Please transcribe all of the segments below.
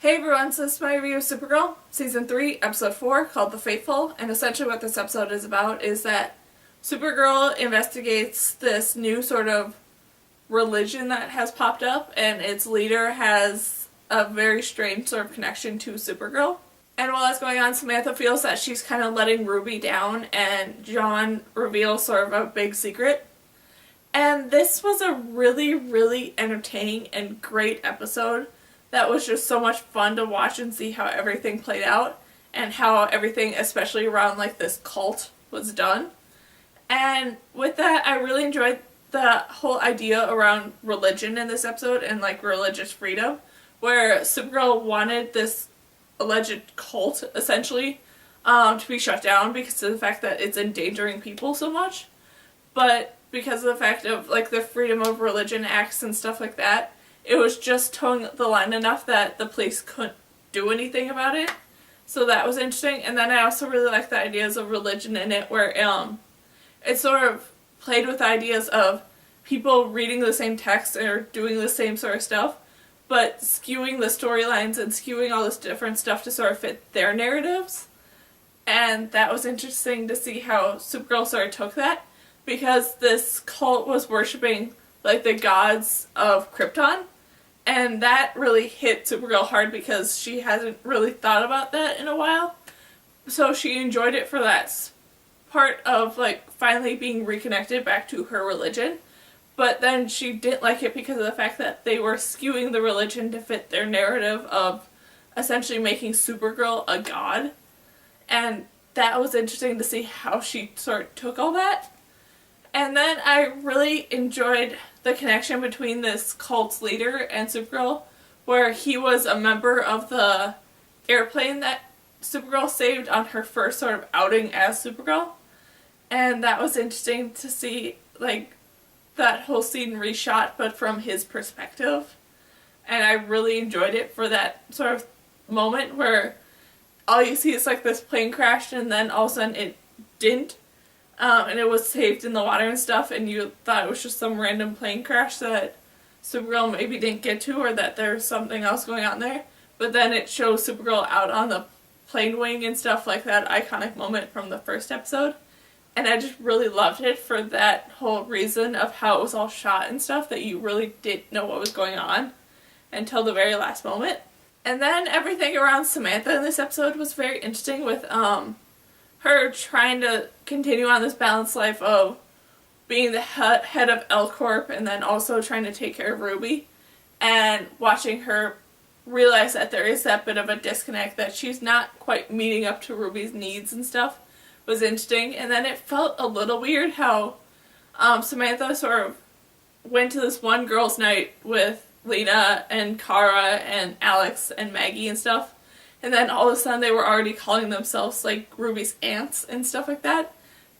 Hey everyone, so this is my review of Supergirl, Season 3, Episode 4, called The Faithful, and essentially what this episode is about is that Supergirl investigates this new sort of religion that has popped up, and its leader has a very strange sort of connection to Supergirl. And while that's going on, Samantha feels that she's kind of letting Ruby down, and John reveals sort of a big secret. And this was a really, really entertaining and great episode that was just so much fun to watch and see how everything played out and how everything, especially around like this cult, was done. And with that, I really enjoyed the whole idea around religion in this episode and like religious freedom, where Supergirl wanted this alleged cult essentially to be shut down because of the fact that it's endangering people so much, but because of the fact of like the Freedom of Religion Acts and stuff like that, it was just towing the line enough that the police couldn't do anything about it. So that was interesting. And then I also really like the ideas of religion in it, where it sort of played with ideas of people reading the same text or doing the same sort of stuff, but skewing the storylines and skewing all this different stuff to sort of fit their narratives. And that was interesting to see how Supergirl sort of took that, because this cult was worshipping like the gods of Krypton. And that really hit Supergirl hard because she hasn't really thought about that in a while. So she enjoyed it for that part of like finally being reconnected back to her religion. But then she didn't like it because of the fact that they were skewing the religion to fit their narrative of essentially making Supergirl a god. And that was interesting to see how she sort of took all that. And then I really enjoyed the connection between this cult's leader and Supergirl, where he was a member of the airplane that Supergirl saved on her first sort of outing as Supergirl. And that was interesting to see, like, that whole scene reshot, but from his perspective. And I really enjoyed it for that sort of moment where all you see is like this plane crashed and then all of a sudden it didn't. And it was saved in the water and stuff, and you thought it was just some random plane crash that Supergirl maybe didn't get to, or that there's something else going on there. But then it shows Supergirl out on the plane wing and stuff, like that iconic moment from the first episode. And I just really loved it for that whole reason of how it was all shot and stuff, that you really didn't know what was going on until the very last moment. And then everything around Samantha in this episode was very interesting, with her trying to continue on this balanced life of being the head of L Corp and then also trying to take care of Ruby, and watching her realize that there is that bit of a disconnect, that she's not quite meeting up to Ruby's needs and stuff, was interesting. And then it felt a little weird how Samantha sort of went to this one girls' night with Lena and Kara and Alex and Maggie and stuff, and then all of a sudden they were already calling themselves like Ruby's aunts and stuff like that.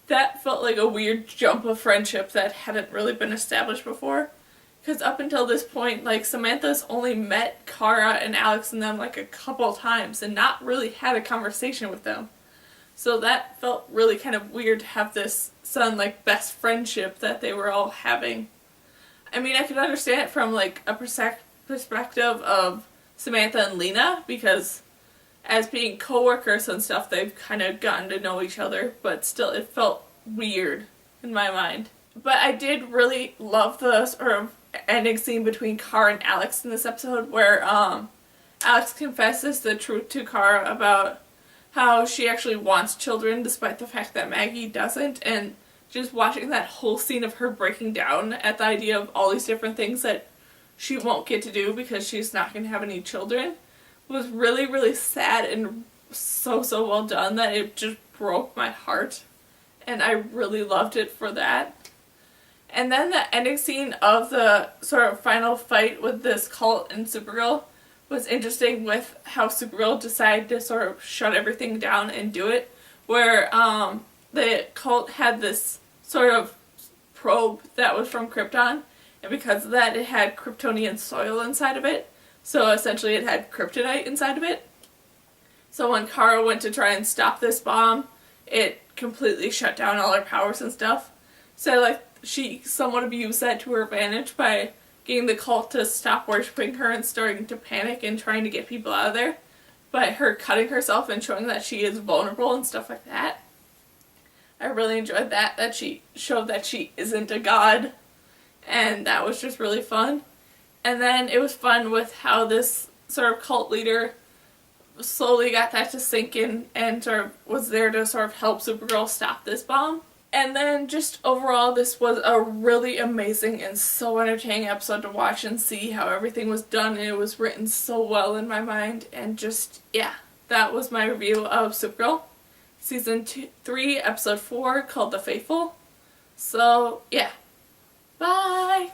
That felt like a weird jump of friendship that hadn't really been established before. Because up until this point, like, Samantha's only met Kara and Alex and them like a couple times and not really had a conversation with them. So that felt really kind of weird to have this sudden like best friendship that they were all having. I mean, I could understand it from like a perspective of Samantha and Lena, because as being co-workers and stuff, they've kind of gotten to know each other, but still it felt weird in my mind. But I did really love the sort of ending scene between Kara and Alex in this episode, where Alex confesses the truth to Kara about how she actually wants children despite the fact that Maggie doesn't, and just watching that whole scene of her breaking down at the idea of all these different things that she won't get to do because she's not going to have any children was really, really sad and so well done that it just broke my heart. And I really loved it for that. And then the ending scene of the sort of final fight with this cult and Supergirl was interesting, with how Supergirl decided to sort of shut everything down and do it, where the cult had this sort of probe that was from Krypton, and because of that it had Kryptonian soil inside of it. So essentially it had kryptonite inside of it. So when Kara went to try and stop this bomb, it completely shut down all her powers and stuff. So like she somewhat abused that to her advantage by getting the cult to stop worshiping her and starting to panic and trying to get people out of there. But her cutting herself and showing that she is vulnerable and stuff like that. I really enjoyed that she showed that she isn't a god. And that was just really fun. And then it was fun with how this sort of cult leader slowly got that to sink in and sort of was there to sort of help Supergirl stop this bomb. And then just overall, this was a really amazing and so entertaining episode to watch and see how everything was done, and it was written so well in my mind. And just, yeah, that was my review of Supergirl. Season 3, Episode 4, called The Faithful. So, yeah. Bye!